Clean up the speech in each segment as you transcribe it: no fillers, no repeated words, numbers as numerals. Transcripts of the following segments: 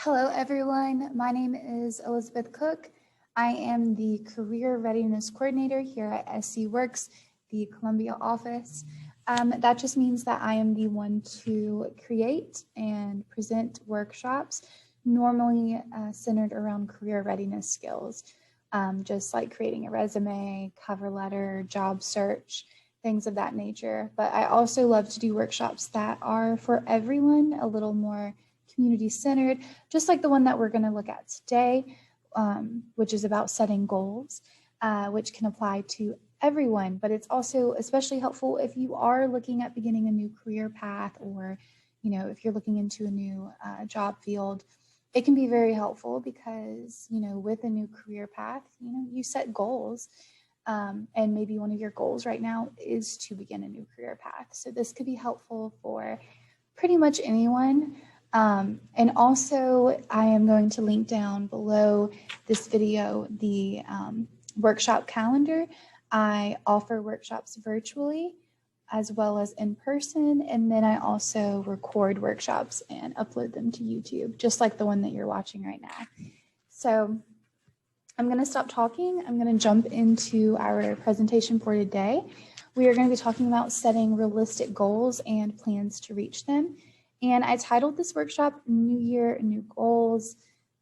Hello, everyone. My name is Elizabeth Cook. I am the Career Readiness Coordinator here at SC Works, the Columbia office. That just means that I am the one to create and present workshops, normally centered around career readiness skills, just like creating a resume, cover letter, job search, things of that nature. But I also love to do workshops that are for everyone, a little more community-centered, just like the one that we're going to look at today, which is about setting goals, which can apply to everyone, but it's also especially helpful if you are looking at beginning a new career path, or if you're looking into a new job field. It can be very helpful because with a new career path, you set goals, and maybe one of your goals right now is to begin a new career path. So this could be helpful for pretty much anyone. And also, I am going to link down below this video the workshop calendar. I offer workshops virtually as well as in person, and then I also record workshops and upload them to YouTube, just like the one that you're watching right now. So I'm going to stop talking. I'm going to jump into our presentation for today. We are going to be talking about setting realistic goals and plans to reach them. And I titled this workshop New Year, New Goals.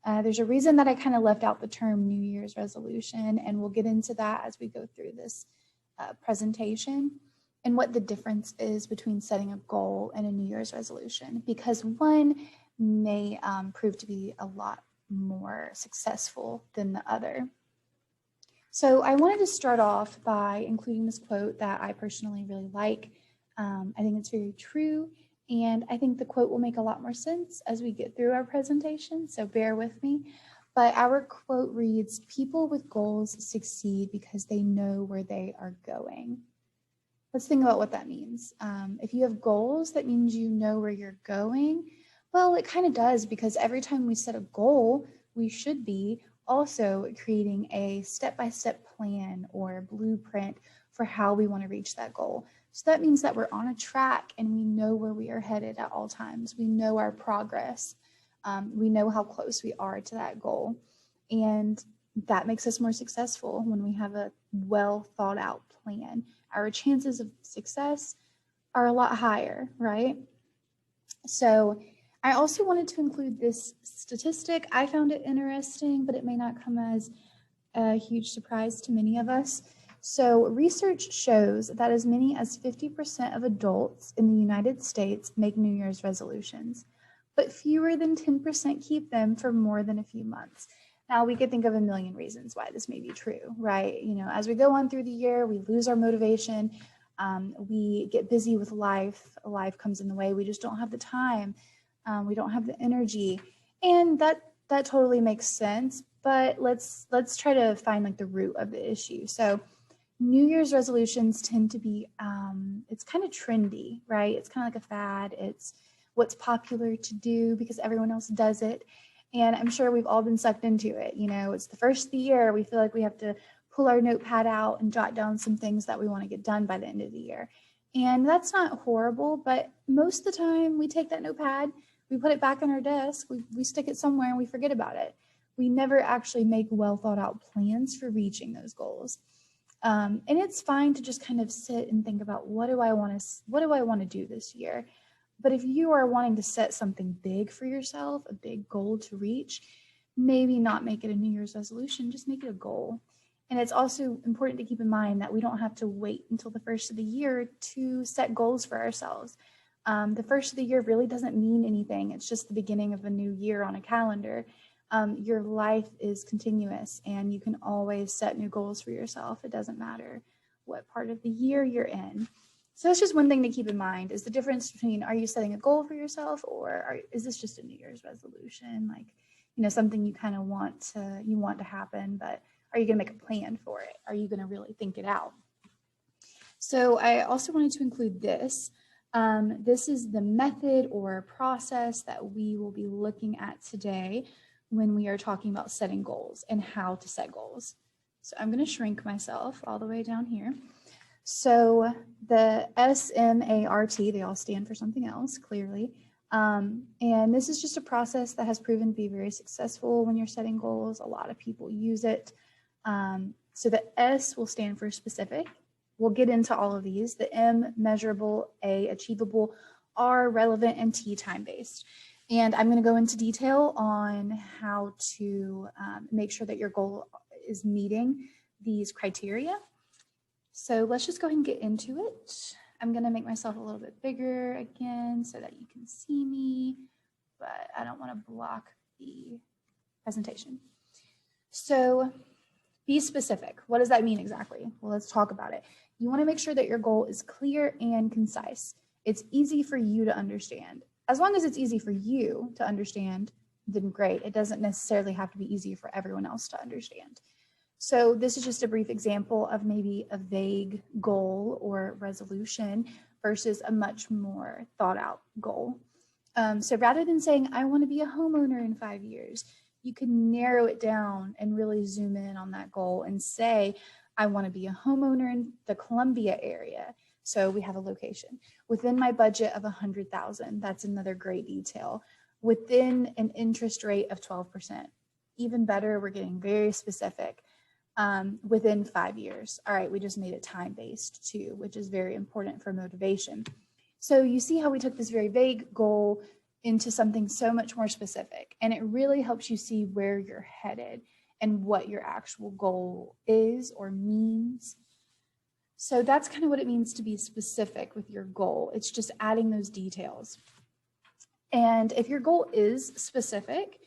There's a reason that I kind of left out the term New Year's resolution, and we'll get into that as we go through this presentation and what the difference is between setting a goal and a New Year's resolution, because one may prove to be a lot more successful than the other. So I wanted to start off by including this quote that I personally really like. I think it's very true. And I think the quote will make a lot more sense as we get through our presentation, so bear with me. But our quote reads, "People with goals succeed because they know where they are going." Let's think about what that means. If you have goals, that means you know where you're going. Well, it kind of does, because every time we set a goal, we should be also creating a step-by-step plan or blueprint for how we want to reach that goal. So that means that we're on a track and we know where we are headed at all times. We know our progress. We know how close we are to that goal. And that makes us more successful when we have a well thought out plan. Our chances of success are a lot higher, right? So I also wanted to include this statistic. I found it interesting, but it may not come as a huge surprise to many of us. So research shows that as many as 50% of adults in the United States make New Year's resolutions, but fewer than 10% keep them for more than a few months. Now, we could think of a million reasons why this may be true, right? As we go on through the year, we lose our motivation. We get busy with life. Life comes in the way. We just don't have the time. We don't have the energy. And that totally makes sense. But let's try to find like the root of the issue. So New Year's resolutions tend to be, it's kind of trendy, right? It's kind of like a fad. It's what's popular to do because everyone else does it. And I'm sure we've all been sucked into it. It's the first of the year. We feel like we have to pull our notepad out and jot down some things that we want to get done by the end of the year. And that's not horrible, but most of the time we take that notepad, we put it back on our desk, we stick it somewhere and we forget about it. We never actually make well thought out plans for reaching those goals. And it's fine to just kind of sit and think about what do I want to do this year? But if you are wanting to set something big for yourself, a big goal to reach, maybe not make it a New Year's resolution, just make it a goal. And it's also important to keep in mind that we don't have to wait until the first of the year to set goals for ourselves. The first of the year really doesn't mean anything. It's just the beginning of a new year on a calendar. Your life is continuous and you can always set new goals for yourself. It doesn't matter what part of the year you're in. So that's just one thing to keep in mind, is the difference between, are you setting a goal for yourself, or is this just a New Year's resolution? Like, something you kind of want to happen, but are you going to make a plan for it? Are you going to really think it out? So I also wanted to include this. This is the method or process that we will be looking at today when we are talking about setting goals and how to set goals. So I'm going to shrink myself all the way down here. So the SMART, they all stand for something else, clearly. And this is just a process that has proven to be very successful when you're setting goals. A lot of people use it. So the S will stand for specific. We'll get into all of these. The M, measurable, A, achievable, R, relevant, and T, time-based. And I'm going to go into detail on how to make sure that your goal is meeting these criteria. So let's just go ahead and get into it. I'm going to make myself a little bit bigger again so that you can see me, but I don't want to block the presentation. So be specific. What does that mean exactly? Well, let's talk about it. You want to make sure that your goal is clear and concise. It's easy for you to understand. As long as it's easy for you to understand, then great. It doesn't necessarily have to be easy for everyone else to understand. So this is just a brief example of maybe a vague goal or resolution versus a much more thought out goal. So rather than saying, I want to be a homeowner in 5 years, you can narrow it down and really zoom in on that goal and say, I want to be a homeowner in the Columbia area. So we have a location within my budget of $100,000. That's another great detail. Within an interest rate of 12%. Even better, we're getting very specific. Within 5 years. All right, we just made it time-based too, which is very important for motivation. So you see how we took this very vague goal into something so much more specific, and it really helps you see where you're headed and what your actual goal is or means. So that's kind of what it means to be specific with your goal. It's just adding those details. And if your goal is specific,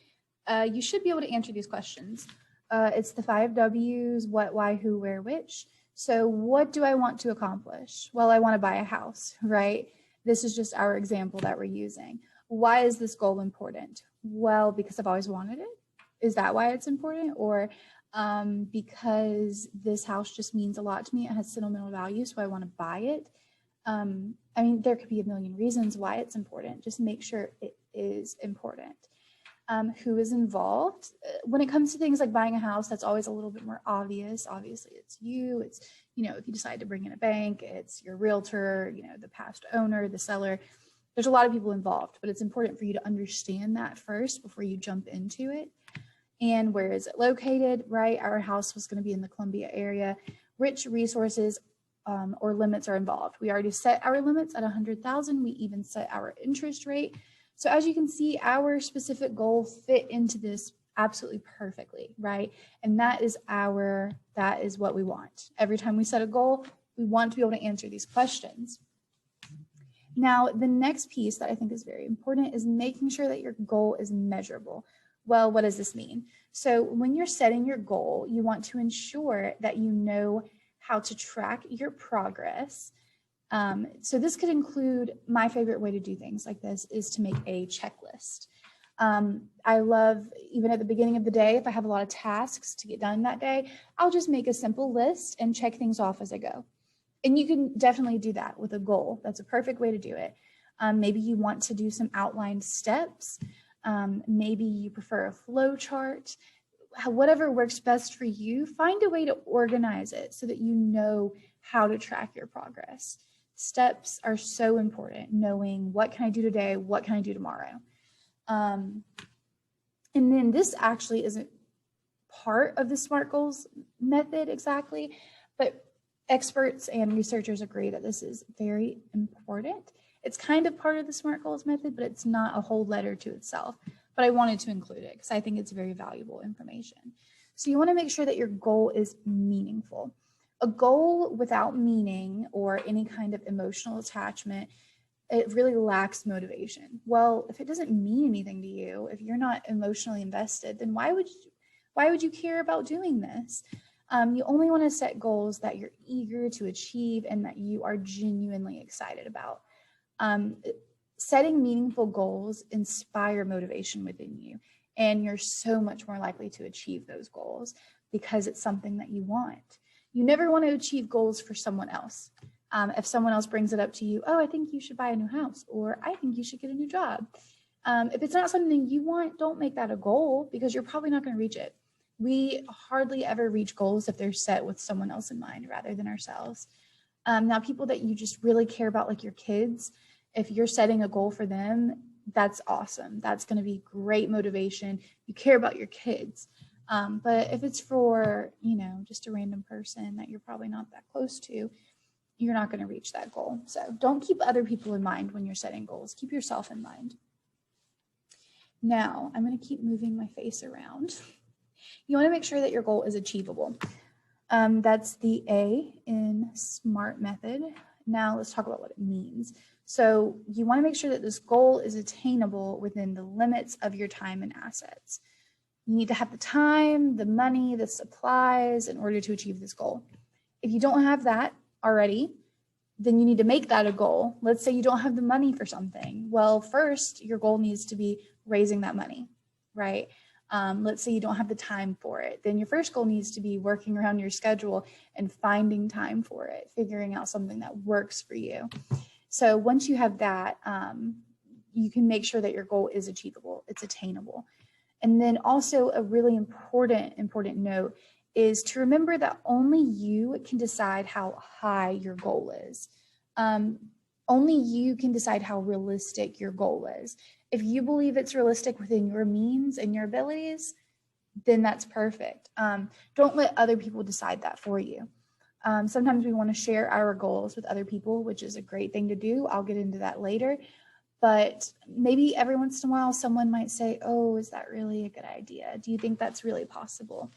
you should be able to answer these questions. It's the 5 W's, what, why, who, where, which. So what do I want to accomplish? Well, I want to buy a house, right? This is just our example that we're using. Why is this goal important? Well, because I've always wanted it. Is that why it's important? Or because this house just means a lot to me. It has sentimental value, so I want to buy it. I mean, there could be a million reasons why it's important. Just make sure it is important. Who is involved? When it comes to things like buying a house, that's always a little bit more obvious. Obviously, it's you. It's, you know, if you decide to bring in a bank, it's your realtor, you know, the past owner, the seller. There's a lot of people involved, but it's important for you to understand that first before you jump into it. And where is it located, right? Our house was going to be in the Columbia area. Which resources or limits are involved? We already set our limits at $100,000. We even set our interest rate. So as you can see, our specific goal fit into this absolutely perfectly, right? And that is what we want. Every time we set a goal, we want to be able to answer these questions. Now, the next piece that I think is very important is making sure that your goal is measurable. Well, what does this mean? So when you're setting your goal, you want to ensure that you know how to track your progress. So this could include, my favorite way to do things like this is to make a checklist. I love, even at the beginning of the day, if I have a lot of tasks to get done that day, I'll just make a simple list and check things off as I go. And you can definitely do that with a goal. That's a perfect way to do it. Maybe you want to do some outlined steps. Maybe you prefer a flow chart. Whatever works best for you, find a way to organize it so that you know how to track your progress. Steps are so important, knowing what can I do today, what can I do tomorrow. And then this actually isn't part of the SMART goals method exactly, but experts and researchers agree that this is very important. It's kind of part of the SMART goals method, but it's not a whole letter to itself. But I wanted to include it because I think it's very valuable information. So you want to make sure that your goal is meaningful. A goal without meaning or any kind of emotional attachment, it really lacks motivation. Well, if it doesn't mean anything to you, if you're not emotionally invested, then why would you care about doing this? You only want to set goals that you're eager to achieve and that you are genuinely excited about. Setting meaningful goals inspire motivation within you, and you're so much more likely to achieve those goals because it's something that you want. You never want to achieve goals for someone else. If someone else brings it up to you, oh, I think you should buy a new house, or I think you should get a new job. If it's not something you want, don't make that a goal because you're probably not going to reach it. We hardly ever reach goals if they're set with someone else in mind rather than ourselves. Now, people that you just really care about, like your kids, if you're setting a goal for them, that's awesome. That's going to be great motivation. You care about your kids. But if it's for, just a random person that you're probably not that close to, you're not going to reach that goal. So don't keep other people in mind when you're setting goals. Keep yourself in mind. Now, I'm going to keep moving my face around. You want to make sure that your goal is achievable. That's the A in SMART method. Now let's talk about what it means. So you want to make sure that this goal is attainable within the limits of your time and assets. You need to have the time, the money, the supplies in order to achieve this goal. If you don't have that already, then you need to make that a goal. Let's say you don't have the money for something. Well, first, your goal needs to be raising that money, right? Let's say you don't have the time for it. Then your first goal needs to be working around your schedule and finding time for it, figuring out something that works for you. So once you have that, you can make sure that your goal is achievable, it's attainable. And then also a really important note is to remember that only you can decide how high your goal is. Only you can decide how realistic your goal is. If you believe it's realistic within your means and your abilities, then that's perfect. Don't let other people decide that for you. Sometimes we want to share our goals with other people, which is a great thing to do. I'll get into that later. But maybe every once in a while, someone might say, oh, is that really a good idea? Do you think that's really possible?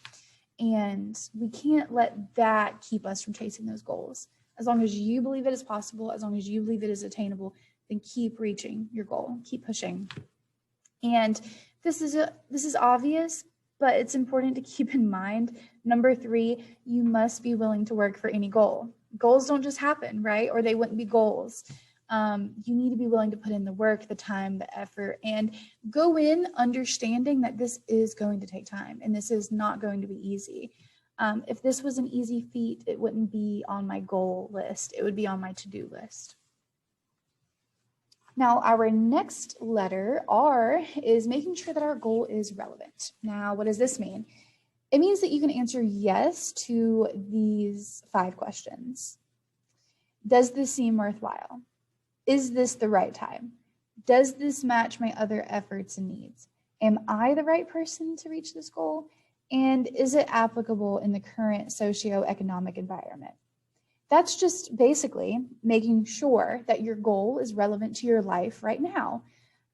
And we can't let that keep us from chasing those goals. As long as you believe it is possible, as long as you believe it is attainable, then keep reaching your goal, keep pushing. And this is obvious, but it's important to keep in mind. Number 3, you must be willing to work for any goal. Goals don't just happen, right? Or they wouldn't be goals. You need to be willing to put in the work, the time, the effort, and go in understanding that this is going to take time and this is not going to be easy. If this was an easy feat, it wouldn't be on my goal list. It would be on my to-do list. Now, our next letter, R, is making sure that our goal is relevant. Now, what does this mean? It means that you can answer yes to these 5 questions. Does this seem worthwhile? Is this the right time? Does this match my other efforts and needs? Am I the right person to reach this goal? And is it applicable in the current socioeconomic environment? That's just basically making sure that your goal is relevant to your life right now.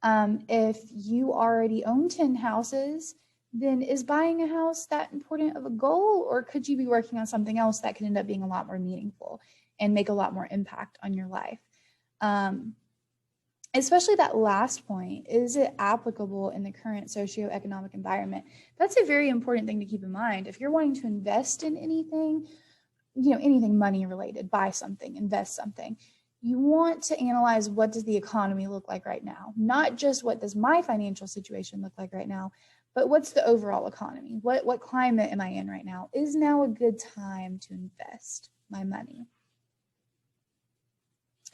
If you already own 10 houses, then is buying a house that important of a goal, or could you be working on something else that could end up being a lot more meaningful and make a lot more impact on your life? Especially that last point, is it applicable in the current socioeconomic environment? That's a very important thing to keep in mind. If you're wanting to invest in anything, anything money related, buy something, invest something, you want to analyze, what does the economy look like right now? Not just what does my financial situation look like right now, but what's the overall economy? What climate am I in right now? Is now a good time to invest my money?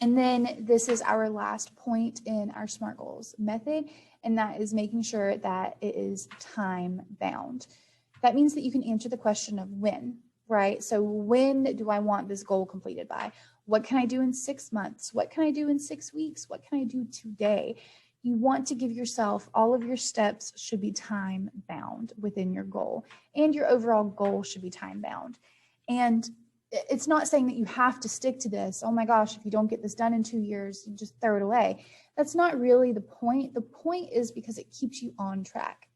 And then this is our last point in our SMART goals method, and that is making sure that it is time bound. That means that you can answer the question of when, right? So when do I want this goal completed by? What can I do in 6 months? What can I do in 6 weeks? What can I do today? You want to give yourself, all of your steps should be time bound within your goal, and your overall goal should be time bound. And it's not saying that you have to stick to this. Oh my gosh, if you don't get this done in 2 years, you just throw it away. That's not really the point. The point is because it keeps you on track.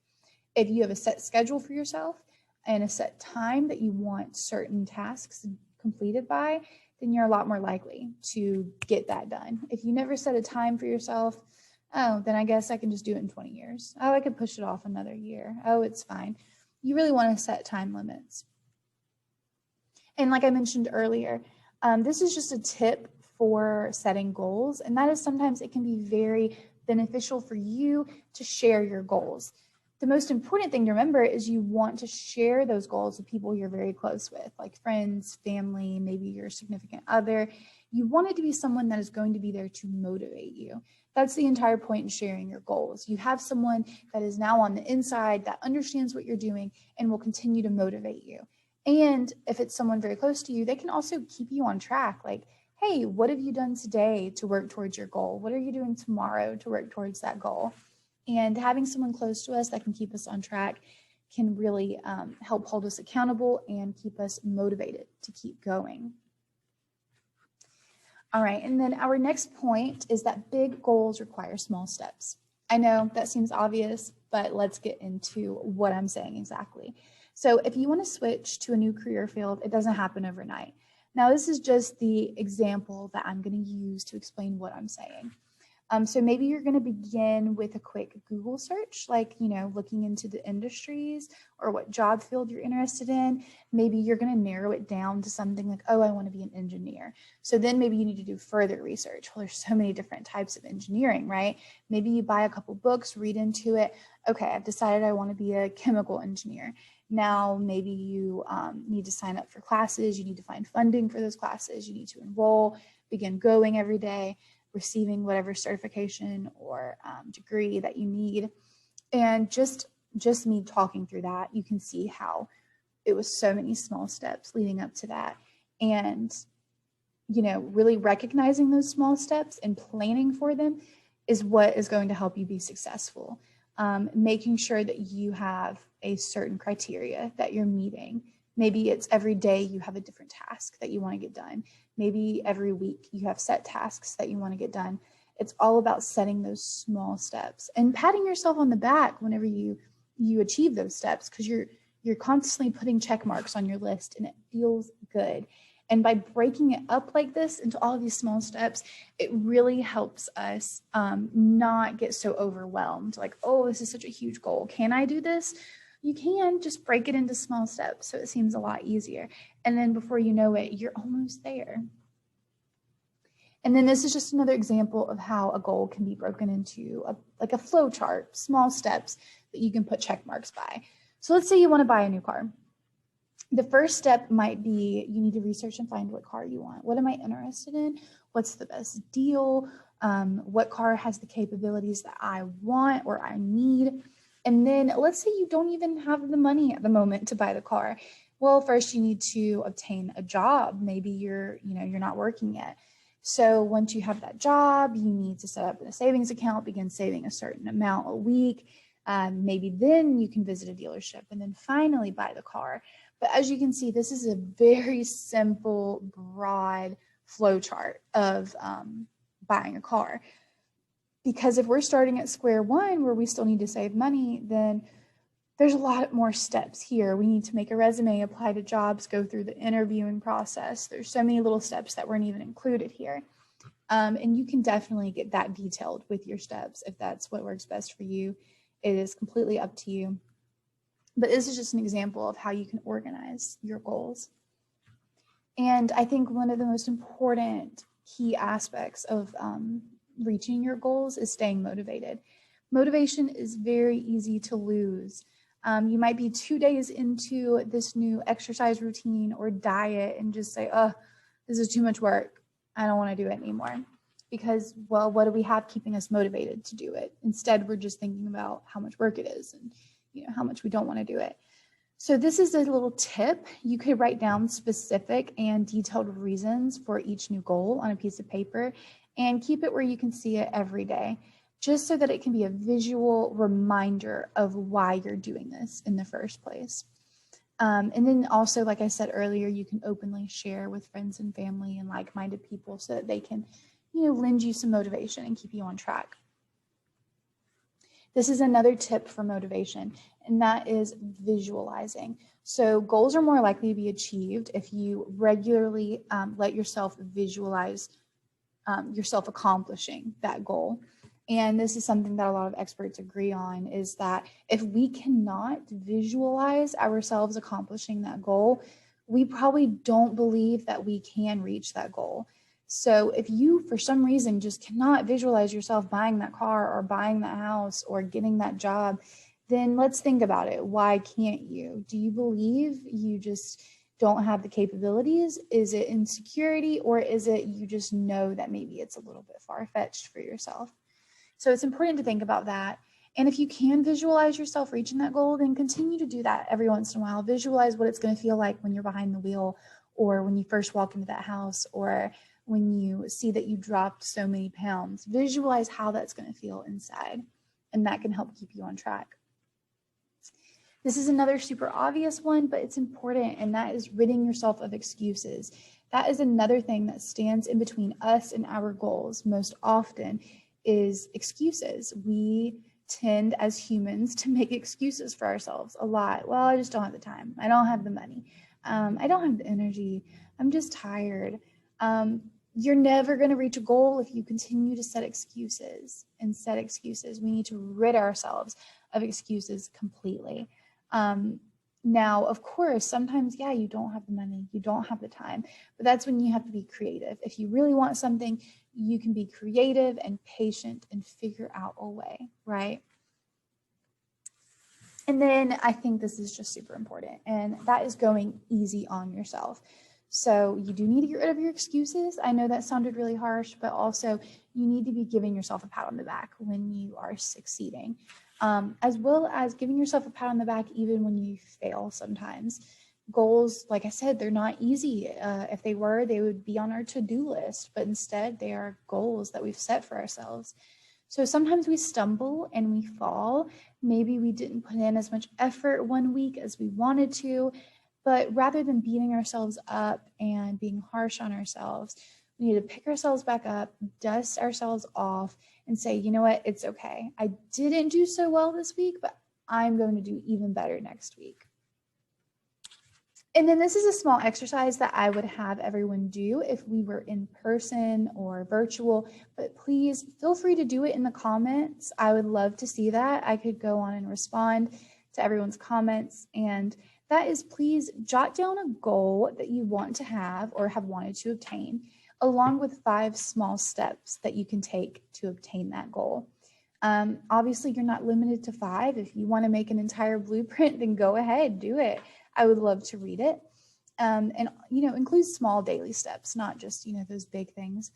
If you have a set schedule for yourself and a set time that you want certain tasks completed by, then you're a lot more likely to get that done. If you never set a time for yourself, oh, then I guess I can just do it in 20 years. Oh, I could push it off another year. Oh, it's fine. You really want to set time limits. And like I mentioned earlier, this is just a tip for setting goals. And that is sometimes it can be very beneficial for you to share your goals. The most important thing to remember is you want to share those goals with people you're very close with, like friends, family, maybe your significant other. You want it to be someone that is going to be there to motivate you. That's the entire point in sharing your goals. You have someone that is now on the inside that understands what you're doing and will continue to motivate you. And if it's someone very close to you, they can also keep you on track. Like, hey, what have you done today to work towards your goal? What are you doing tomorrow to work towards that goal? And having someone close to us that can keep us on track can really help hold us accountable and keep us motivated to keep going. All right, and then our next point is that big goals require small steps. I know that seems obvious, but let's get into what I'm saying exactly. So if you want to switch to a new career field, it doesn't happen overnight. Now, this is just the example that I'm going to use to explain what I'm saying. So maybe you're going to begin with a quick Google search, like, looking into the industries or what job field you're interested in. Maybe you're going to narrow it down to something like, oh, I want to be an engineer. So then maybe you need to do further research. Well, there's so many different types of engineering, right? Maybe you buy a couple books, read into it. Okay, I've decided I want to be a chemical engineer. Now, maybe you need to sign up for classes. You need to find funding for those classes. You need to enroll, begin going every day, receiving whatever certification or degree that you need. And just me talking through that, you can see how it was so many small steps leading up to that. And, really recognizing those small steps and planning for them is what is going to help you be successful. Making sure that you have a certain criteria that you're meeting. Maybe it's every day you have a different task that you want to get done. Maybe every week you have set tasks that you want to get done. It's all about setting those small steps and patting yourself on the back whenever you achieve those steps, because you're constantly putting check marks on your list and it feels good. And by breaking it up like this into all of these small steps, it really helps us not get so overwhelmed. Like, oh, this is such a huge goal. Can I do this? You can just break it into small steps so it seems a lot easier. And then before you know it, you're almost there. And then this is just another example of how a goal can be broken into a flow chart, small steps that you can put check marks by. So let's say you want to buy a new car. The first step might be you need to research and find what car you want. What am I interested in? What's the best deal? What car has the capabilities that I want or I need? And then let's say you don't even have the money at the moment to buy the car. Well, first you need to obtain a job. Maybe you're not working yet. So once you have that job, you need to set up a savings account, begin saving a certain amount a week. Maybe then you can visit a dealership and then finally buy the car. But as you can see, this is a very simple, broad flow chart of buying a car. Because if we're starting at square one where we still need to save money, then there's a lot more steps here. We need to make a resume, apply to jobs, go through the interviewing process. There's so many little steps that weren't even included here. And you can definitely get that detailed with your steps if that's what works best for you. It is completely up to you. But this is just an example of how you can organize your goals. And I think one of the most important key aspects of reaching your goals is staying motivated. Motivation is very easy to lose. You might be 2 days into this new exercise routine or diet and just say, oh, this is too much work. I don't want to do it anymore. Because, well, what do we have keeping us motivated to do it? Instead, we're just thinking about how much work it is and how much we don't want to do it. So this is a little tip. You could write down specific and detailed reasons for each new goal on a piece of paper and keep it where you can see it every day, just so that it can be a visual reminder of why you're doing this in the first place. And then also, like I said earlier, you can openly share with friends and family and like-minded people so that they can, lend you some motivation and keep you on track. This is another tip for motivation, and that is visualizing. So goals are more likely to be achieved if you regularly let yourself visualize yourself accomplishing that goal. And this is something that a lot of experts agree on, is that if we cannot visualize ourselves accomplishing that goal, we probably don't believe that we can reach that goal. So if you, for some reason, just cannot visualize yourself buying that car or buying that house or getting that job, then let's think about it. Why can't you? Do you believe you just don't have the capabilities? Is it insecurity, or is it you just know that maybe it's a little bit far-fetched for yourself? So it's important to think about that. And if you can visualize yourself reaching that goal, then continue to do that every once in a while. Visualize what it's going to feel like when you're behind the wheel, or when you first walk into that house, or when you see that you dropped so many pounds. Visualize how that's going to feel inside, and that can help keep you on track. This is another super obvious one, but it's important, and that is ridding yourself of excuses. That is another thing that stands in between us and our goals most often is excuses. We tend as humans to make excuses for ourselves a lot. Well, I just don't have the time. I don't have the money. I don't have the energy. I'm just tired. You're never going to reach a goal if you continue to set excuses and set excuses. We need to rid ourselves of excuses completely. Now, of course, sometimes, yeah, you don't have the money, you don't have the time, but that's when you have to be creative. If you really want something, you can be creative and patient and figure out a way, right? And then I think this is just super important, and that is going easy on yourself. So you do need to get rid of your excuses. I know that sounded really harsh, but also you need to be giving yourself a pat on the back when you are succeeding, as well as giving yourself a pat on the back even when you fail sometimes. Goals, like I said, they're not easy. If they were, they would be on our to-do list, but instead they are goals that we've set for ourselves. So sometimes we stumble and we fall. Maybe we didn't put in as much effort one week as we wanted to, but rather than beating ourselves up and being harsh on ourselves, we need to pick ourselves back up, dust ourselves off, and say, you know what, it's okay. I didn't do so well this week, but I'm going to do even better next week. And then this is a small exercise that I would have everyone do if we were in person or virtual, but please feel free to do it in the comments. I would love to see that. I could go on and respond to everyone's comments, and that is, please jot down a goal that you want to have or have wanted to obtain, along with 5 small steps that you can take to obtain that goal. Obviously, you're not limited to 5. If you want to make an entire blueprint, then go ahead, do it. I would love to read it. And, include small daily steps, not just, those big things.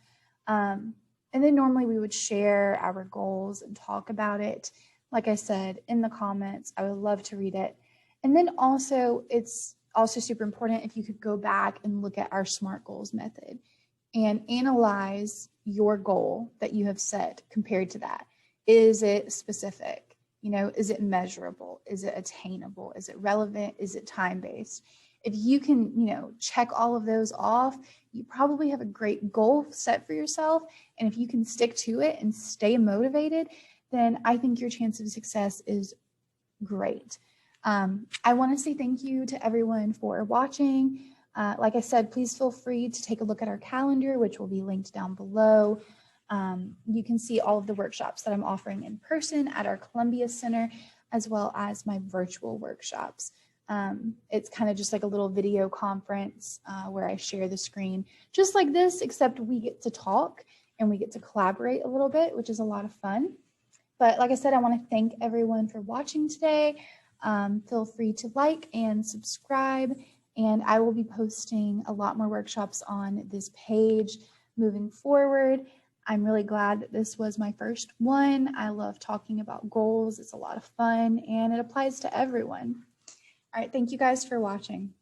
And then normally we would share our goals and talk about it. Like I said, in the comments, I would love to read it. And then also, it's also super important if you could go back and look at our SMART goals method and analyze your goal that you have set compared to that. Is it specific? Is it measurable? Is it attainable? Is it relevant? Is it time-based? If you can, check all of those off, you probably have a great goal set for yourself. And if you can stick to it and stay motivated, then I think your chance of success is great. I want to say thank you to everyone for watching. Like I said, please feel free to take a look at our calendar, which will be linked down below. You can see all of the workshops that I'm offering in person at our Columbia Center, as well as my virtual workshops. It's kind of just like a little video conference where I share the screen, just like this, except we get to talk and we get to collaborate a little bit, which is a lot of fun. But like I said, I want to thank everyone for watching today. Feel free to like and subscribe, and I will be posting a lot more workshops on this page moving forward. I'm really glad that this was my first one. I love talking about goals. It's a lot of fun and it applies to everyone. All right, thank you guys for watching.